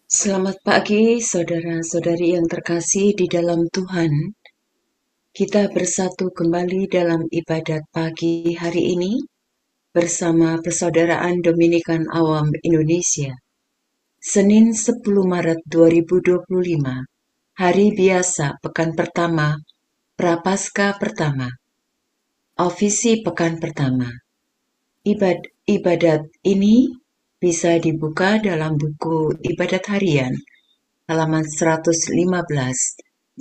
Selamat pagi, saudara-saudari yang terkasih di dalam Tuhan. Kita bersatu kembali dalam ibadat pagi hari ini bersama Persaudaraan Dominikan Awam Indonesia. Senin 10 Maret 2025, hari biasa pekan pertama, Prapaskah pertama, ofisi pekan pertama. Ibadat ini bisa dibuka dalam buku ibadat harian halaman 115,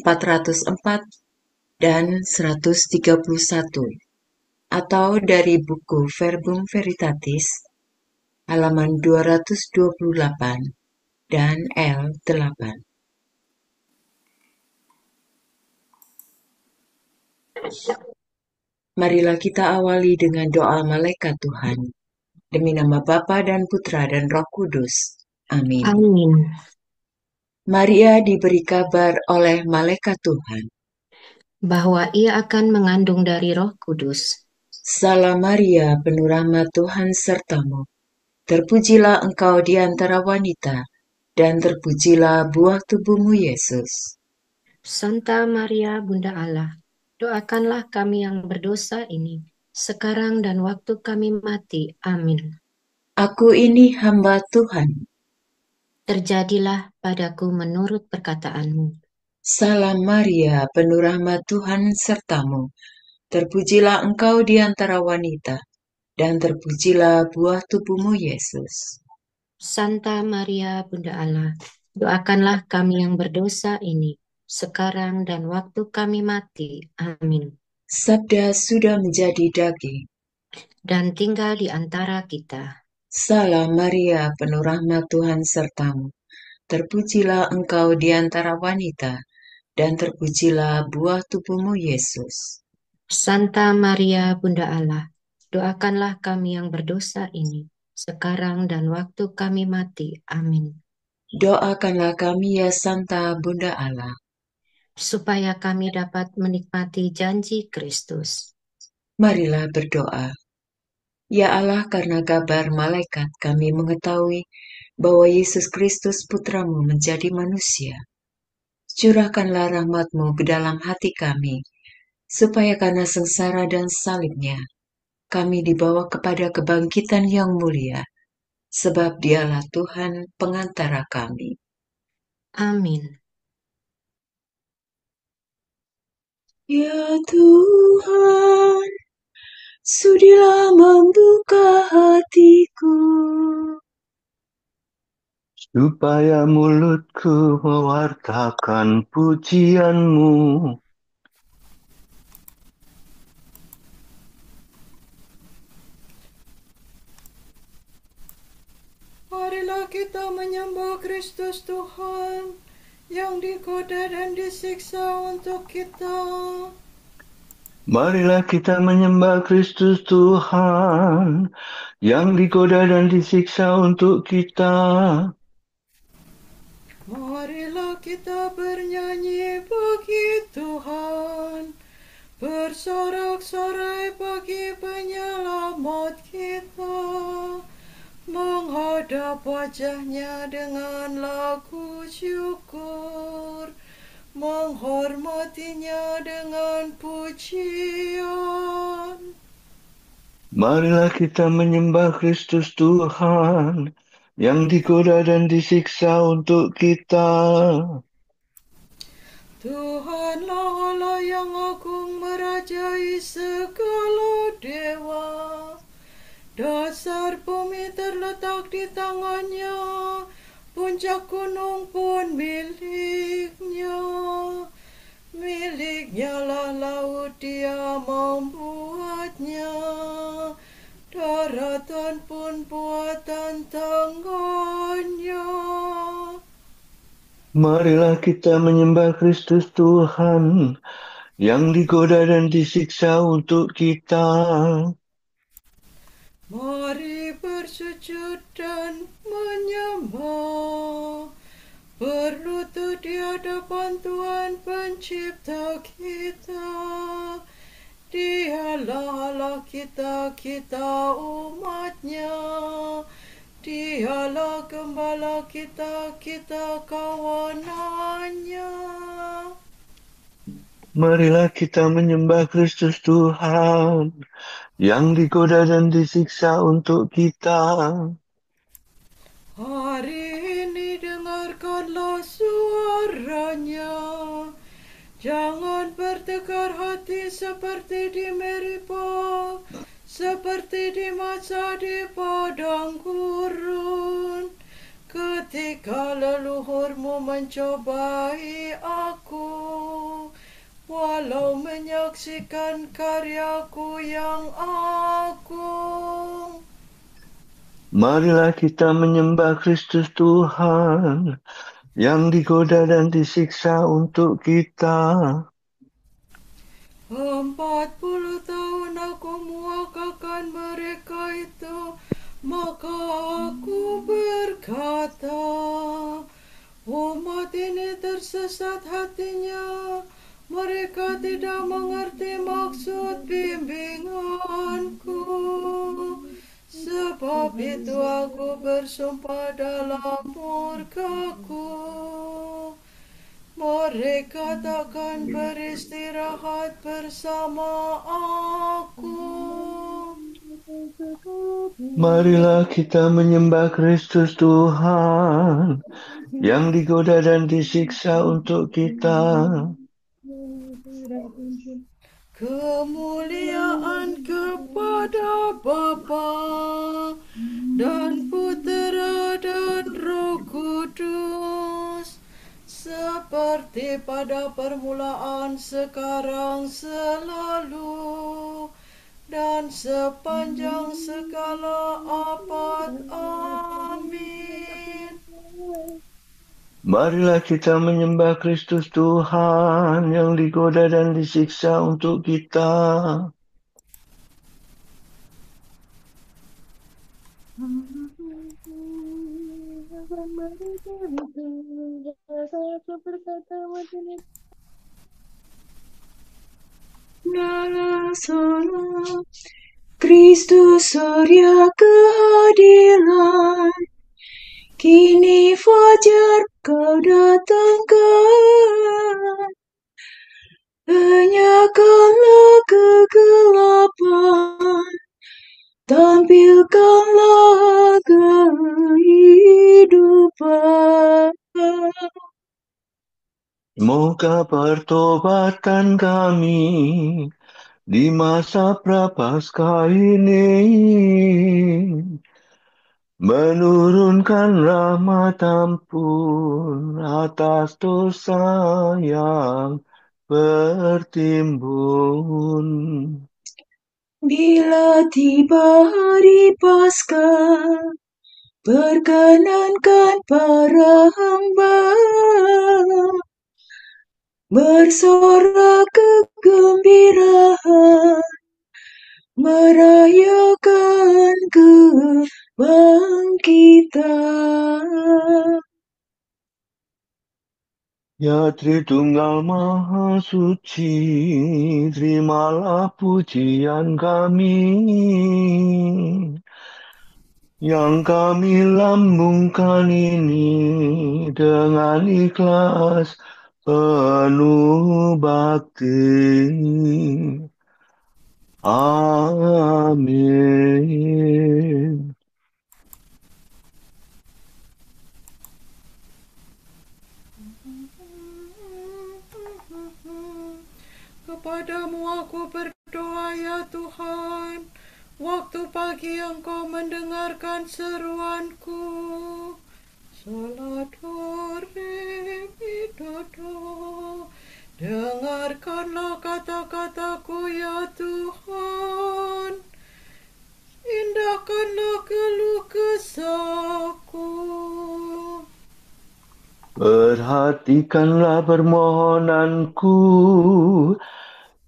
404, dan 131, atau dari buku Verbum Veritatis halaman 228 dan L8. Marilah kita awali dengan doa malaikat Tuhan. Demi nama Bapa dan Putra dan Roh Kudus. Amin. Amin. Maria diberi kabar oleh malaikat Tuhan Bahwa ia akan mengandung dari Roh Kudus. Salam Maria, penuh rahmat Tuhan sertamu. Terpujilah engkau di antara wanita, dan terpujilah buah tubuhmu Yesus. Santa Maria, Bunda Allah, doakanlah kami yang berdosa ini, sekarang dan waktu kami mati. Amin. Aku ini hamba Tuhan. Terjadilah padaku menurut perkataanmu. Salam Maria, penuh rahmat Tuhan sertamu. Terpujilah engkau di antara wanita, dan terpujilah buah tubuhmu Yesus. Santa Maria, Bunda Allah, doakanlah kami yang berdosa ini, sekarang dan waktu kami mati. Amin. Sabda sudah menjadi daging. Dan tinggal di antara kita. Salam Maria, penuh rahmat Tuhan sertamu. Terpujilah engkau di antara wanita, dan terpujilah buah tubuhmu Yesus. Santa Maria, Bunda Allah, doakanlah kami yang berdosa ini, sekarang dan waktu kami mati. Amin. Doakanlah kami ya Santa Bunda Allah, Supaya kami dapat menikmati janji Kristus. marilah berdoa. Ya Allah, karena kabar malaikat kami mengetahui bahwa Yesus Kristus Putramu menjadi manusia. Curahkanlah rahmat-Mu ke dalam hati kami, supaya karena sengsara dan salibnya, kami dibawa kepada kebangkitan yang mulia, sebab Dialah Tuhan pengantara kami. Amin. Ya Tuhan, sudilah membuka hatiku, supaya mulutku mewartakan pujian-Mu. Marilah kita menyembah Kristus Tuhan yang digoda dan disiksa untuk kita. Marilah kita menyembah Kristus Tuhan yang digoda dan disiksa untuk kita. Marilah kita bernyanyi bagi Tuhan, bersorak-sorai bagi penyelamat kita, menghadap wajahnya dengan lagu syukur, menghormatinya dengan pujian. Marilah kita menyembah Kristus Tuhan yang digoda dan disiksa untuk kita. Tuhanlah Allah yang agung merajai segala dewa. Dasar bumi terletak di tangannya, puncak gunung pun miliknya. Miliknya lah laut, dia membuatnya. Daratan pun buatan tangannya. Marilah kita menyembah Kristus Tuhan yang digoda dan disiksa untuk kita. Mari bersujud dan menyembah, berlutut di hadapan Tuhan Pencipta kita. Dialah Allah kita umatnya. Dialah gembala kita kawanannya. Marilah kita menyembah Kristus Tuhan yang digoda dan disiksa untuk kita. Hari ini dengarkanlah suaranya. Jangan bertegar hati seperti di Meribah, seperti di masa di padang gurun, ketika leluhurmu mencobai aku, walau menyaksikan karyaku yang agung. Marilah kita menyembah Kristus Tuhan yang digoda dan disiksa untuk kita. 40 tahun aku muakakan mereka itu, maka aku berkata, umat ini tersesat hatinya, mereka tidak mengerti maksud bimbinganku. Sebab itu aku bersumpah dalam murkaku, mereka takkan beristirahat bersama aku. Marilah kita menyembah Kristus Tuhan yang digoda dan disiksa untuk kita. Kemuliaan kepada Bapa dan Putera dan Roh Kudus, seperti pada permulaan, sekarang, selalu, dan sepanjang segala abad. Amin. Marilah kita menyembah Kristus Tuhan yang digoda dan disiksa untuk kita. Dalam salam Kristus surya keadilan, kini fajar kau datangkan. Enyahkanlah kegelapan, tampilkanlah kehidupan. Semoga pertobatan kami di masa prapaskah ini menurunkan rahmat ampun atas dosa yang bertimbun. Bila tiba hari Paskah, perkenankan para hamba bersorak kegembiraan, merayakan kebangkitan. Ya Tritunggal Maha Suci, terimalah pujian kami yang kami lambungkan ini dengan ikhlas penuh bakti. Amin. Kepadamu aku berdoa ya Tuhan, waktu pagi Engkau mendengarkan seruanku. Saladore midodo, dengarkanlah kata-kataku ya Tuhan, indahkanlah keluh kesahku. Perhatikanlah permohonanku,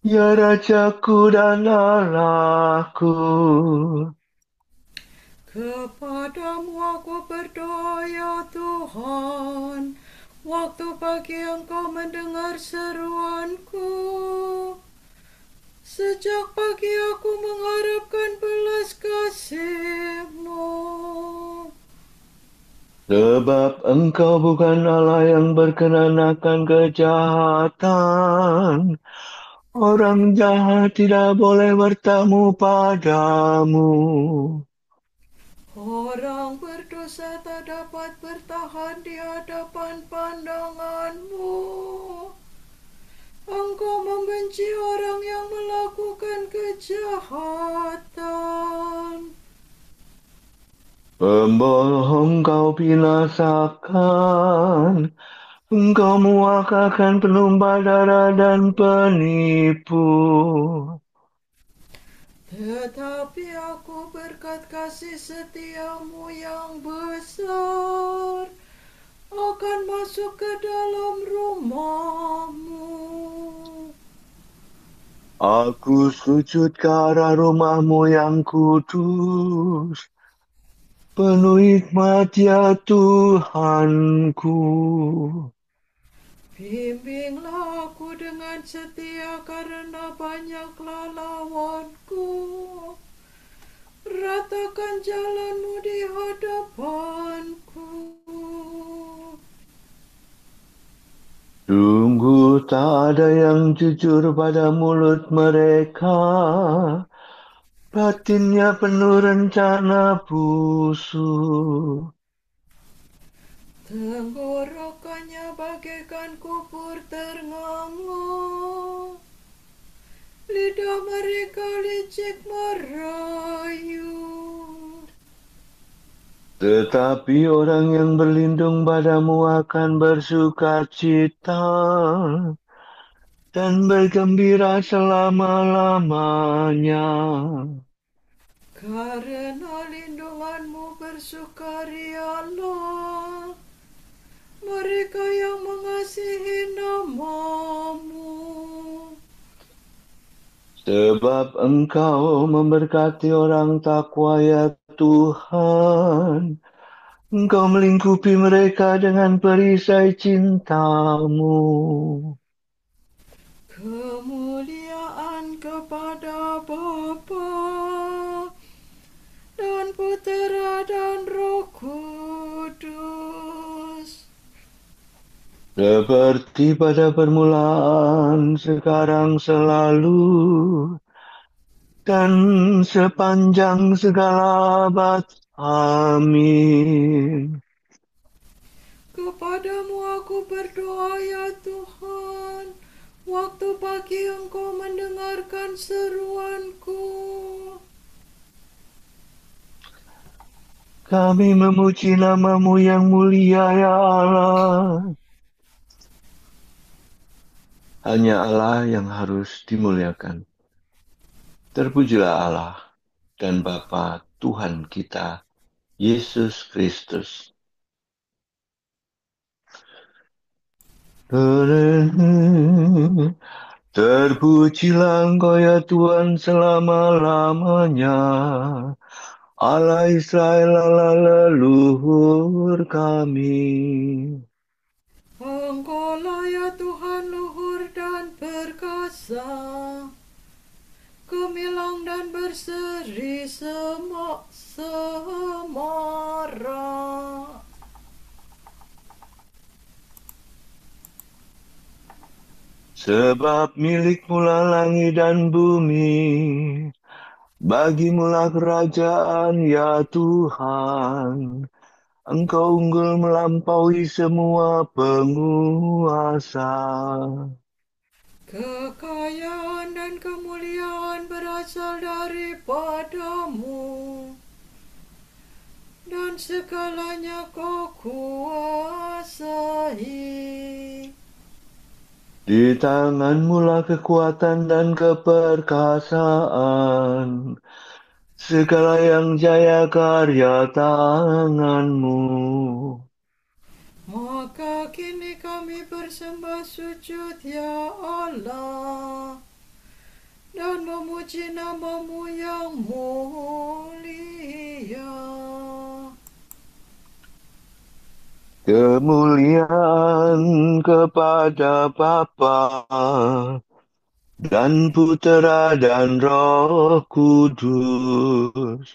ya Rajaku dan Allahku. Kepadamu aku berdoa ya Tuhan, waktu pagi Engkau mendengar seruanku. Sejak pagi aku mengharap Sebab Engkau bukan Allah yang berkenan akan kejahatan. Orang jahat tidak boleh bertamu padamu. Orang berdosa tak dapat bertahan di hadapan pandanganmu. Engkau membenci orang yang melakukan kejahatan. Pembohong kau binasakan. Engkau muakakan penumpah darah dan penipu. Tetapi aku berkat kasih setiamu yang besar akan masuk ke dalam rumahmu. Aku sujud ke arah rumahmu yang kudus. Penuh hikmat ya Tuhanku. Bimbinglah aku dengan setia karena banyaklah lawanku. Ratakan jalanmu di hadapanku. Sungguh tak ada yang jujur pada mulut mereka. Batinnya penuh rencana busuk. Tenggorokannya bagaikan kubur ternganga. Lidah mereka licik merayun. Tetapi orang yang berlindung padamu akan bersuka cita dan bergembira selama-lamanya. Karena lindunganmu bersukarialah mereka yang mengasihi namamu. Sebab Engkau memberkati orang takwa ya Tuhan. Engkau melingkupi mereka dengan perisai cintamu. Kemuliaan kepada Bapa dan Putera dan Roh Kudus. Seperti pada permulaan, sekarang, selalu, dan sepanjang segala abad. Amin. Kepadamu aku berdoa ya Tuhan, waktu pagi Engkau mendengarkan seruanku. Kami memuji nama-Mu yang mulia ya Allah. Hanya Allah yang harus dimuliakan. Terpujilah Allah dan Bapa Tuhan kita, Yesus Kristus. Terpujilah Engkau ya Tuhan selama-lamanya. Allah Israel, Allah leluhur kami. Engkaulah ya Tuhan luhur dan perkasa, gemilang dan berseri semara. Sebab milik-Mulah langit dan bumi, bagi-Mulah kerajaan ya Tuhan. Engkau unggul melampaui semua penguasa. Kekayaan dan kemuliaan berasal daripadamu, dan segalanya Kau kuasai. Di tangan-Mulah kekuatan dan keperkasaan. Segala yang jaya karya tangan-Mu. Maka kini kami bersembah sujud ya Allah, dan memuji nama-Mu yang mulia. Kemuliaan kepada Bapa dan Putera dan Roh Kudus,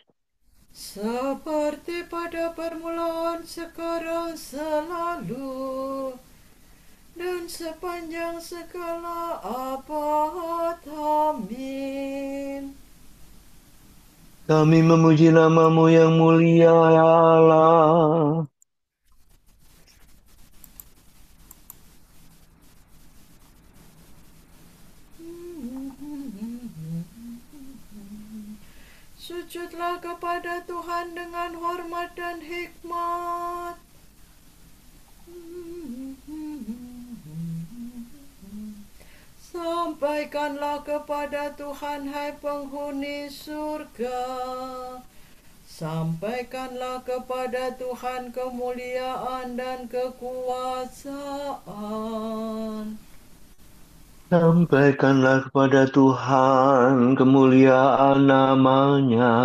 seperti pada permulaan, sekarang, selalu, dan sepanjang segala abad. Amin. Kami memuji nama-Mu yang mulia, ya Allah. Sujudlah kepada Tuhan dengan hormat dan hikmat. Sampaikanlah kepada Tuhan, hai penghuni surga. Sampaikanlah kepada Tuhan kemuliaan dan kekuasaan. Sampaikanlah kepada Tuhan kemuliaan nama-Nya.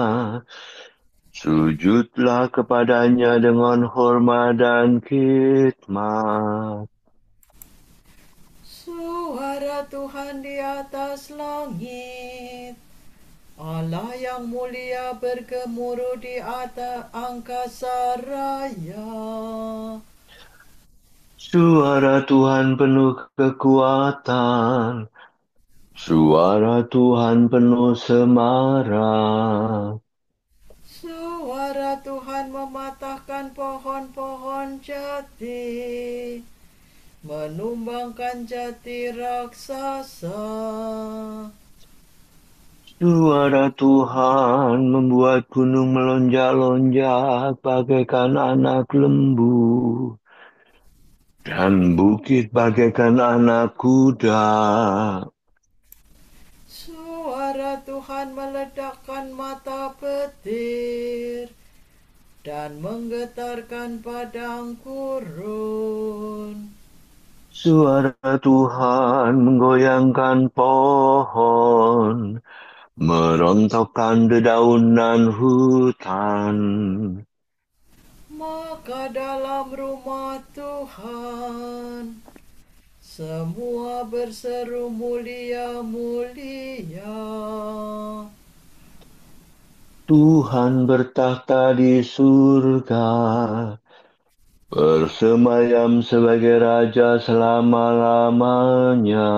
Sujudlah kepadanya dengan hormat dan khidmat. Suara Tuhan di atas langit. Allah yang mulia bergemuruh di atas angkasa raya. Suara Tuhan penuh kekuatan. Suara Tuhan penuh semarak. Suara Tuhan mematahkan pohon-pohon jati, menumbangkan jati raksasa. Suara Tuhan membuat gunung melonjak-lonjak bagaikan anak lembu, dan bukit bagaikan anak kuda. Suara Tuhan meledakkan mata petir dan menggetarkan padang gurun. Suara Tuhan menggoyangkan pohon, merontokkan dedaunan hutan. Maka dalam rumah Tuhan semua berseru mulia, mulia. Tuhan bertahta di surga, bersemayam sebagai Raja selama-lamanya.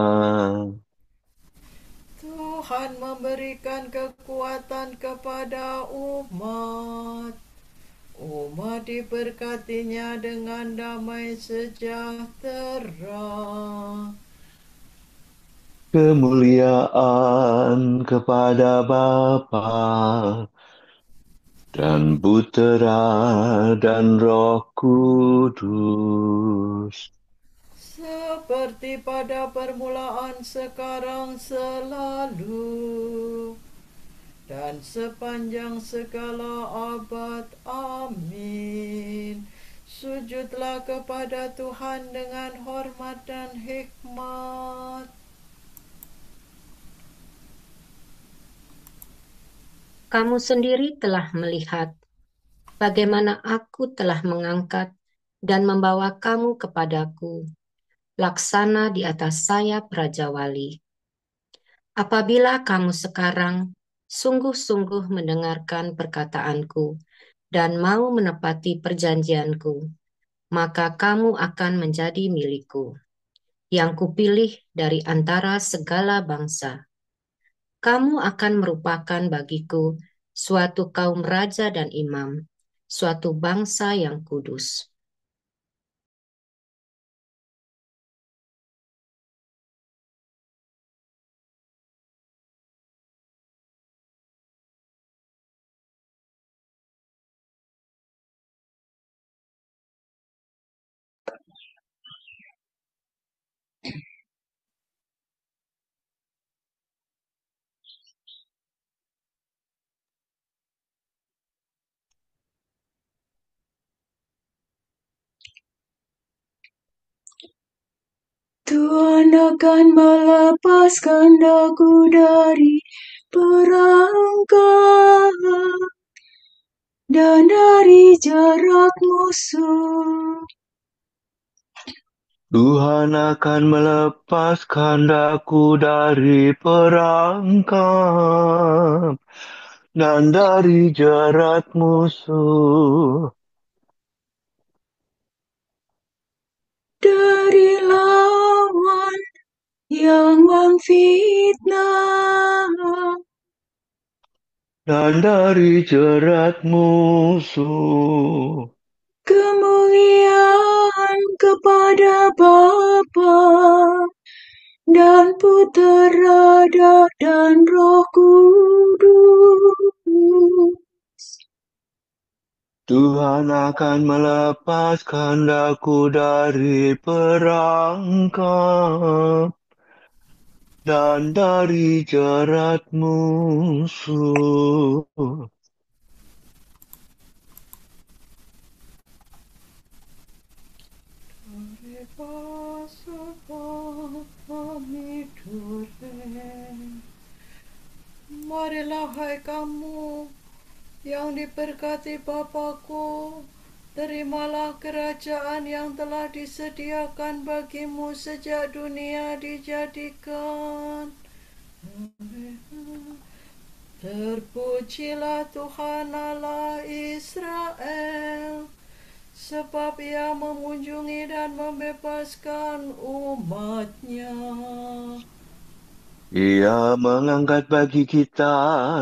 Tuhan memberikan kekuatan kepada umat. Umat diberkatinya dengan damai sejahtera. Kemuliaan kepada Bapa dan Putera dan Roh Kudus. Seperti pada permulaan, sekarang, selalu, dan sepanjang segala abad. Amin. Sujudlah kepada Tuhan dengan hormat dan hikmat. Kamu sendiri telah melihat bagaimana aku telah mengangkat dan membawa kamu kepadaku, laksana di atas sayap Raja Wali. Apabila kamu sekarang sungguh-sungguh mendengarkan perkataanku dan mau menepati perjanjianku, maka kamu akan menjadi milikku, yang kupilih dari antara segala bangsa. Kamu akan merupakan bagiku suatu kaum raja dan imam, suatu bangsa yang kudus. Tuhan akan melepaskan daku dari perangkap dan dari jerat musuh. Tuhan akan melepaskan daku dari perangkap dan dari jerat musuh. Dari lawan yang memfitnah, Dan dari jerat musuh. kemuliaan kepada Bapa dan Putera dan Roh Kudus. Tuhan akan melepaskan daku dari perangkap dan dari jerat musuh. Marilah hai kamu yang diberkati Bapa-Ku, terimalah kerajaan yang telah disediakan bagimu sejak dunia dijadikan. Terpujilah Tuhan Allah Israel, sebab Ia mengunjungi dan membebaskan umat-Nya. Ia mengangkat bagi kita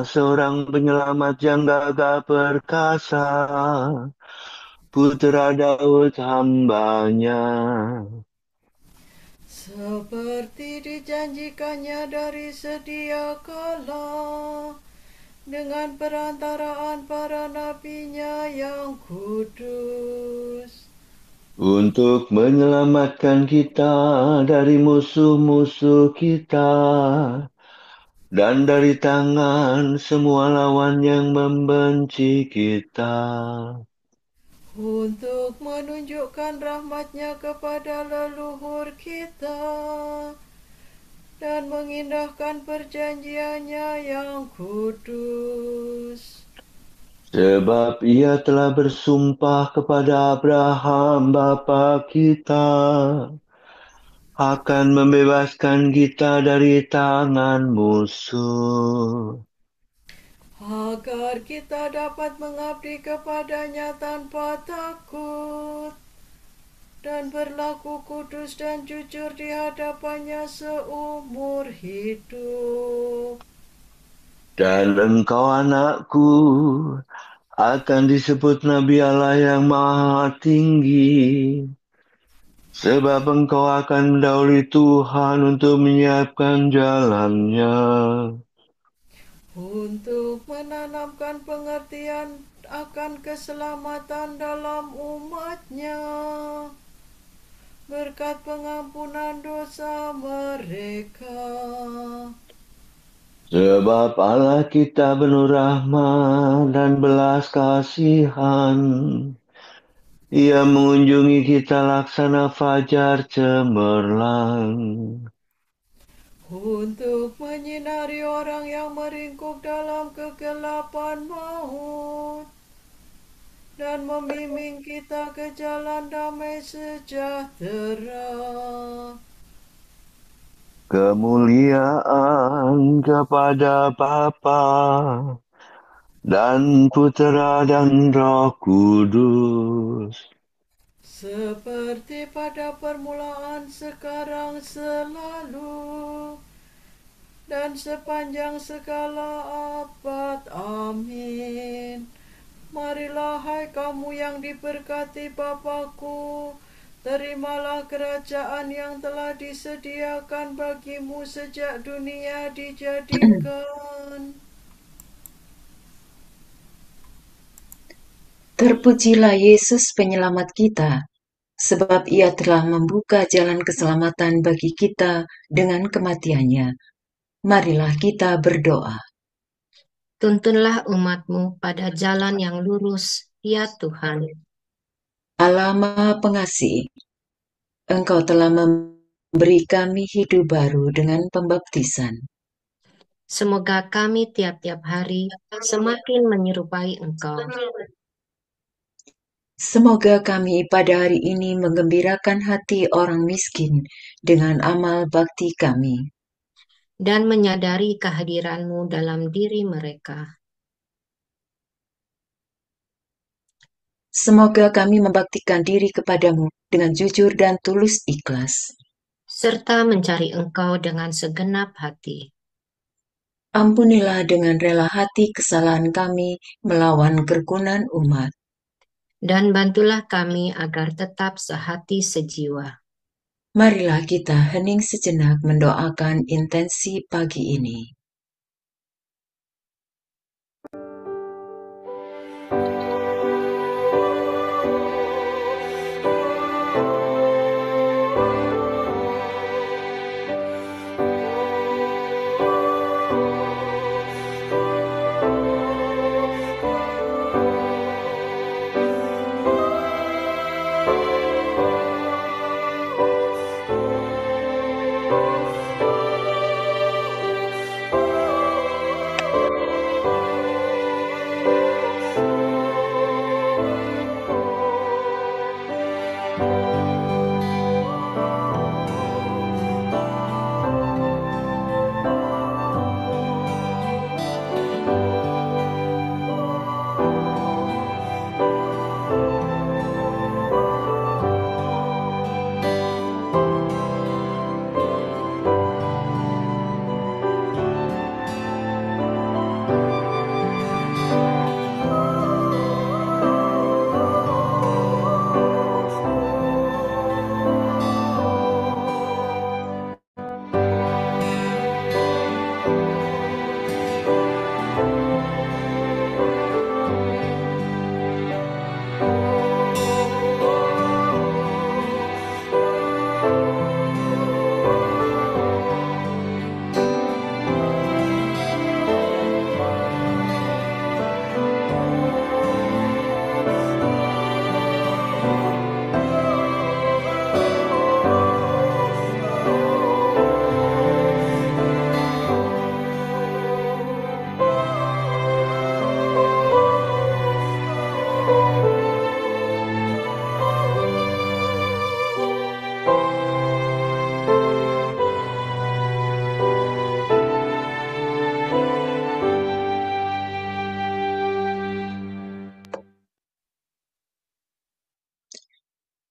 seorang penyelamat yang gagah perkasa, Putra Daud hambanya. Seperti dijanjikannya dari sedia kala, dengan perantaraan para nabinya yang kudus. Untuk menyelamatkan kita dari musuh-musuh kita dan dari tangan semua lawan yang membenci kita. Untuk menunjukkan rahmat-Nya kepada leluhur kita dan mengindahkan perjanjiannya yang kudus. Sebab Ia telah bersumpah kepada Abraham bapa kita akan membebaskan kita dari tangan musuh, Agar kita dapat mengabdi kepada-Nya tanpa takut dan berlaku kudus dan jujur di hadapan-Nya seumur hidup. dan engkau anakku akan disebut Nabi Allah yang Maha Tinggi, sebab engkau akan mendahului Tuhan untuk menyiapkan jalannya, Untuk menanamkan pengertian akan keselamatan dalam umat-Nya, berkat pengampunan dosa mereka. sebab Allah kita penuh rahmat dan belas kasihan. Ia mengunjungi kita laksana fajar cemerlang, Untuk menyinari orang yang meringkuk dalam kegelapan maut, dan membimbing kita ke jalan damai sejahtera. kemuliaan kepada Bapa dan Putera dan Roh Kudus, Seperti pada permulaan, sekarang, selalu, dan sepanjang segala abad. Amin. Marilah hai kamu yang diberkati Bapa-Ku, terimalah kerajaan yang telah disediakan bagimu sejak dunia dijadikan. Terpujilah Yesus penyelamat kita, sebab Ia telah membuka jalan keselamatan bagi kita dengan kematian-Nya. Marilah kita berdoa. Tuntunlah umat-Mu pada jalan yang lurus, ya Tuhan. Allah Maha Pengasih, Engkau telah memberi kami hidup baru dengan pembaptisan. Semoga kami tiap-tiap hari semakin menyerupai Engkau Semoga kami pada hari ini menggembirakan hati orang miskin dengan amal bakti kami. dan menyadari kehadiran-Mu dalam diri mereka. Semoga kami membaktikan diri kepadamu dengan jujur dan tulus ikhlas. serta mencari Engkau dengan segenap hati. Ampunilah dengan rela hati kesalahan kami melawan kerukunan umat. Dan bantulah kami agar tetap sehati sejiwa. Marilah kita hening sejenak mendoakan intensi pagi ini.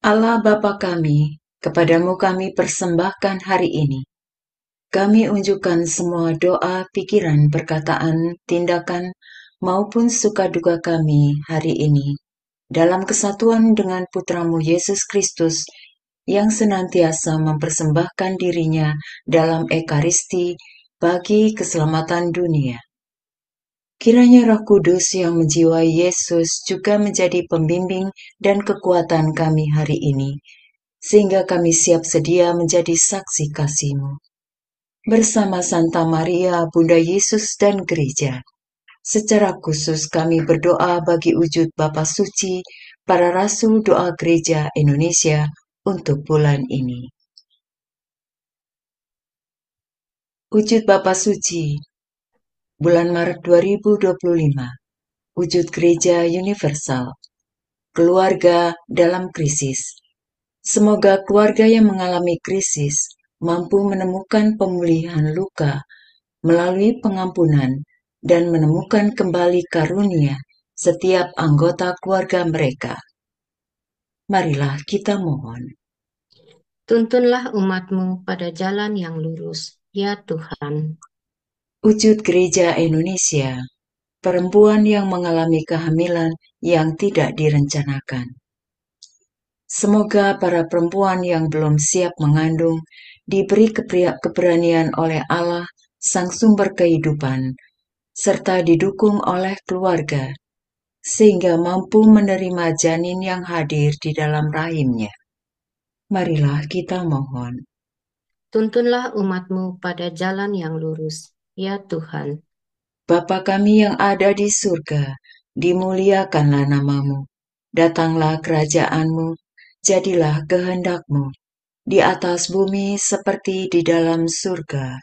Allah Bapa kami, kepadamu kami persembahkan hari ini. Kami unjukkan semua doa, pikiran, perkataan, tindakan, maupun suka duka kami hari ini, dalam kesatuan dengan Putramu Yesus Kristus, yang senantiasa mempersembahkan dirinya dalam Ekaristi bagi keselamatan dunia. Kiranya Roh Kudus yang menjiwai Yesus juga menjadi pembimbing dan kekuatan kami hari ini, sehingga kami siap sedia menjadi saksi kasih-Mu. Bersama Santa Maria, Bunda Yesus dan Gereja, secara khusus kami berdoa bagi wujud Bapa Suci, para Rasul Doa Gereja Indonesia untuk bulan ini. Wujud Bapa Suci, bulan Maret 2025, wujud Gereja Universal, keluarga dalam krisis. Semoga keluarga yang mengalami krisis mampu menemukan pemulihan luka melalui pengampunan dan menemukan kembali karunia setiap anggota keluarga mereka. Marilah kita mohon. Tuntunlah umat-Mu pada jalan yang lurus, ya Tuhan. Wujud Gereja Indonesia, perempuan yang mengalami kehamilan yang tidak direncanakan. Semoga para perempuan yang belum siap mengandung diberi keberanian oleh Allah, Sang Sumber Kehidupan, serta didukung oleh keluarga, sehingga mampu menerima janin yang hadir di dalam rahimnya. Marilah kita mohon. Tuntunlah umat-Mu pada jalan yang lurus, ya Tuhan. Bapa kami yang ada di surga, dimuliakanlah nama-Mu. Datanglah kerajaan-Mu, jadilah kehendak-Mu, di atas bumi seperti di dalam surga.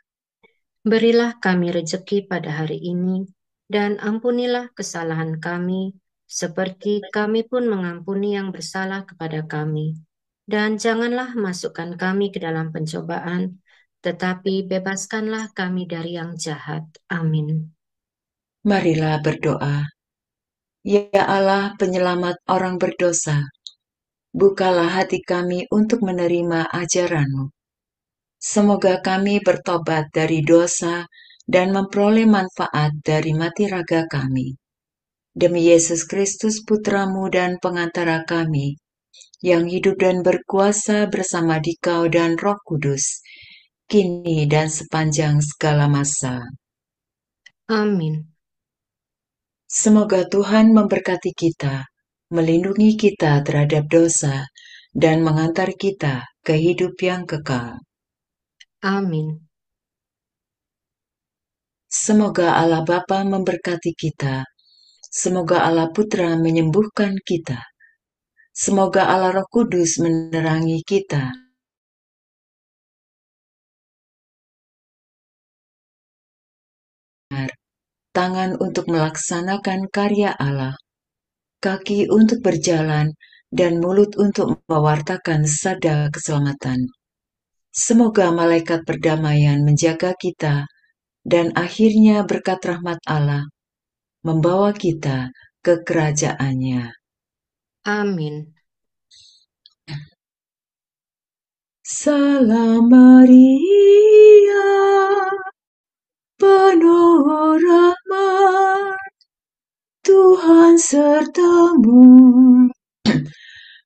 Berilah kami rejeki pada hari ini, dan ampunilah kesalahan kami, seperti kami pun mengampuni yang bersalah kepada kami. Dan janganlah masukkan kami ke dalam pencobaan, tetapi bebaskanlah kami dari yang jahat. Amin. Marilah berdoa. Ya Allah, penyelamat orang berdosa, bukalah hati kami untuk menerima ajaran-Mu. Semoga kami bertobat dari dosa dan memperoleh manfaat dari mati raga kami. Demi Yesus Kristus Putra-Mu dan pengantara kami, yang hidup dan berkuasa bersama Dikau dan Roh Kudus, kini dan sepanjang segala masa. Amin. Semoga Tuhan memberkati kita, melindungi kita terhadap dosa, dan mengantar kita ke hidup yang kekal. Amin. Semoga Allah Bapa memberkati kita, semoga Allah Putra menyembuhkan kita, semoga Allah Roh Kudus menerangi kita, tangan untuk melaksanakan karya Allah, kaki untuk berjalan, dan mulut untuk mewartakan sabda keselamatan. Semoga malaikat perdamaian menjaga kita, dan akhirnya berkat rahmat Allah membawa kita ke kerajaannya. Amin. Salam Maria, penuh rahmat, Tuhan sertamu.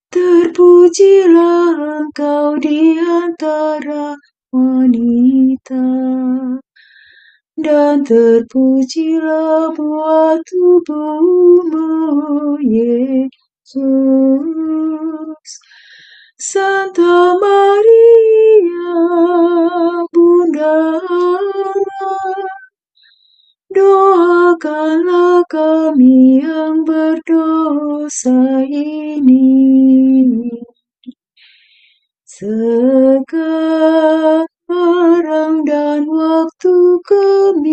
Terpujilah engkau di antara wanita, dan terpujilah buah tubuhmu, Yesus. Santa Maria, Bunda Allah, doakanlah kami yang berdosa ini, sekarang dan waktu kami